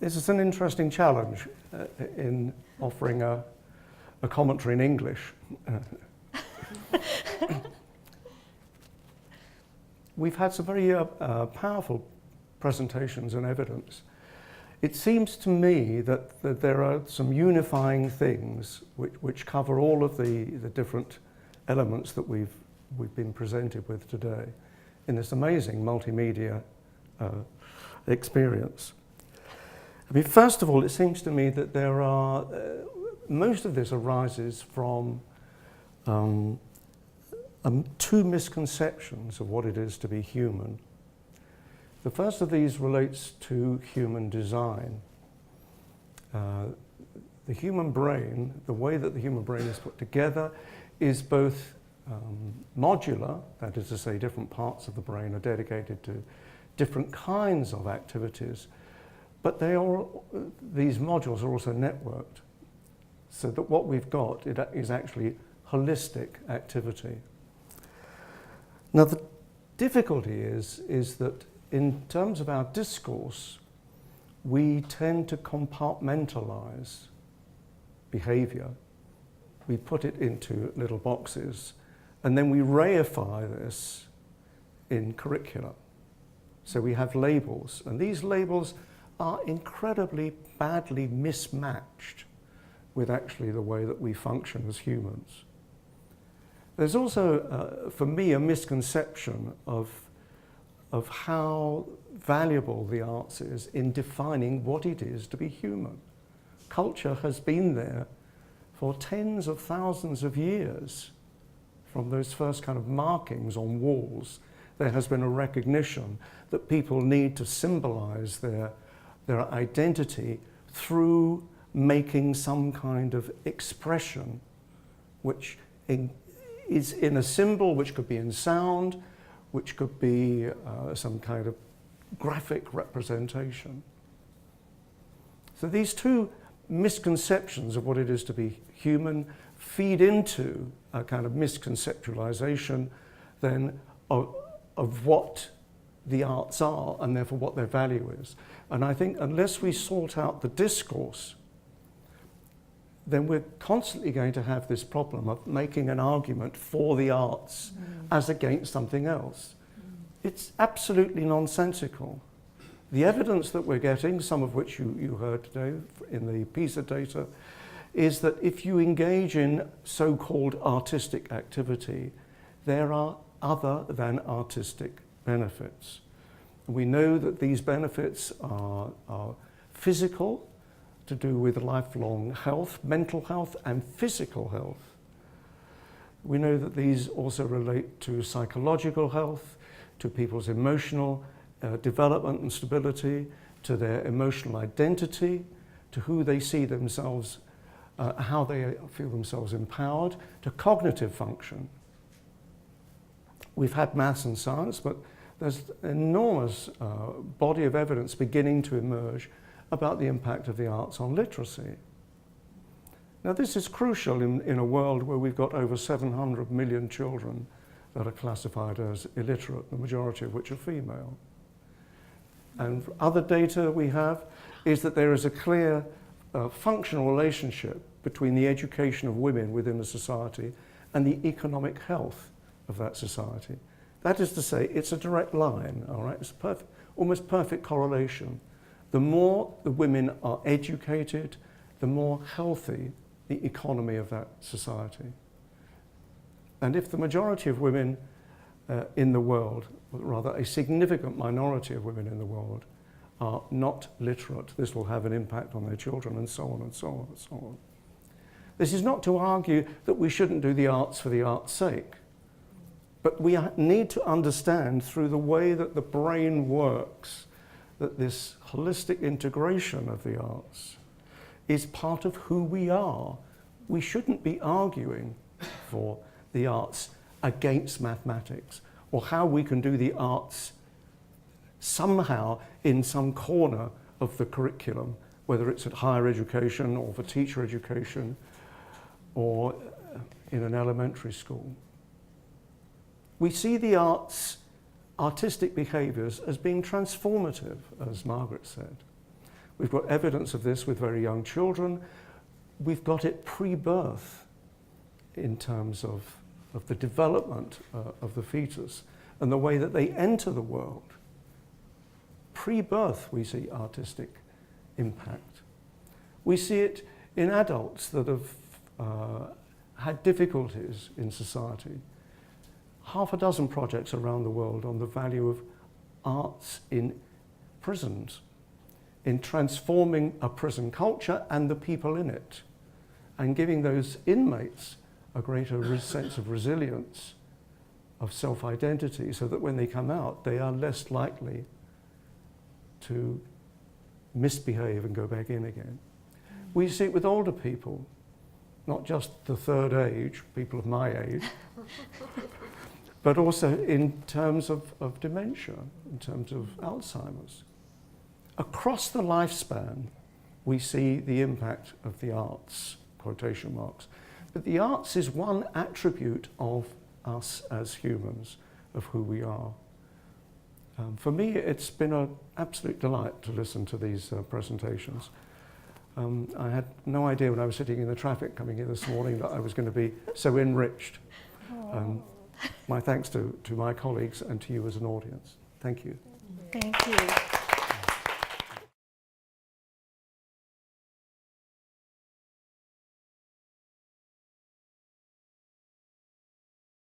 this is an interesting challenge in offering a commentary in English. We've had some very powerful presentations and evidence. It seems to me that there are some unifying things which cover all of the different elements that we've been presented with today in this amazing multimedia experience. I mean, first of all, it seems to me that there are, most of this arises from two misconceptions of what it is to be human. The first of these relates to human design. The human brain, the way that the human brain is put together, is both modular, that is to say different parts of the brain are dedicated to different kinds of activities, but these modules are also networked, so that what we've got is actually holistic activity. Now the difficulty is that in terms of our discourse, we tend to compartmentalize behavior. We put it into little boxes, and then we reify this in curricula. So we have labels, and these labels are incredibly badly mismatched with actually the way that we function as humans. There's also, for me, a misconception of how valuable the arts is in defining what it is to be human. Culture has been there for tens of thousands of years. From those first kind of markings on walls, there has been a recognition that people need to symbolize their identity through making some kind of expression, which is in a symbol, which could be in sound, which could be some kind of graphic representation. So these two misconceptions of what it is to be human feed into a kind of misconceptualization then of what the arts are and therefore what their value is. And I think unless we sort out the discourse, then we're constantly going to have this problem of making an argument for the arts as against something else. It's absolutely nonsensical. The evidence that we're getting, some of which you heard today in the PISA data, is that if you engage in so-called artistic activity, there are other than artistic benefits. We know that these benefits are physical, to do with lifelong health, mental health and physical health. We know that these also relate to psychological health, to people's emotional development and stability, to their emotional identity, to who they see themselves, how they feel themselves empowered, to cognitive function. We've had maths and science, but there's an enormous body of evidence beginning to emerge about the impact of the arts on literacy. Now this is crucial in a world where we've got over 700 million children that are classified as illiterate, the majority of which are female. And other data we have is that there is a clear functional relationship between the education of women within a society and the economic health of that society. That is to say, it's a direct line, all right? It's almost perfect correlation. The more the women are educated, the more healthy the economy of that society. And if the majority of women in the world, or rather a significant minority of women in the world, are not literate, this will have an impact on their children, and so on and so on and so on. This is not to argue that we shouldn't do the arts for the art's sake, but we need to understand through the way that the brain works that this holistic integration of the arts is part of who we are. We shouldn't be arguing for the arts against mathematics, or how we can do the arts somehow in some corner of the curriculum, whether it's at higher education or for teacher education or in an elementary school. We see the arts, artistic behaviours, as being transformative, as Margaret said. We've got evidence of this with very young children. We've got it pre-birth in terms of the development of the fetus and the way that they enter the world. Pre-birth, we see artistic impact. We see it in adults that have had difficulties in society. Half a dozen projects around the world on the value of arts in prisons, in transforming a prison culture and the people in it, and giving those inmates a greater sense of resilience, of self-identity, so that when they come out, they are less likely to misbehave and go back in again. We see it with older people, not just the third age, people of my age, but also in terms of dementia, in terms of Alzheimer's. Across the lifespan, we see the impact of the arts, quotation marks. But the arts is one attribute of us as humans, of who we are. For me, it's been an absolute delight to listen to these presentations. I had no idea when I was sitting in the traffic coming here this morning that I was going to be so enriched. My thanks to my colleagues and to you as an audience. Thank you. Thank you.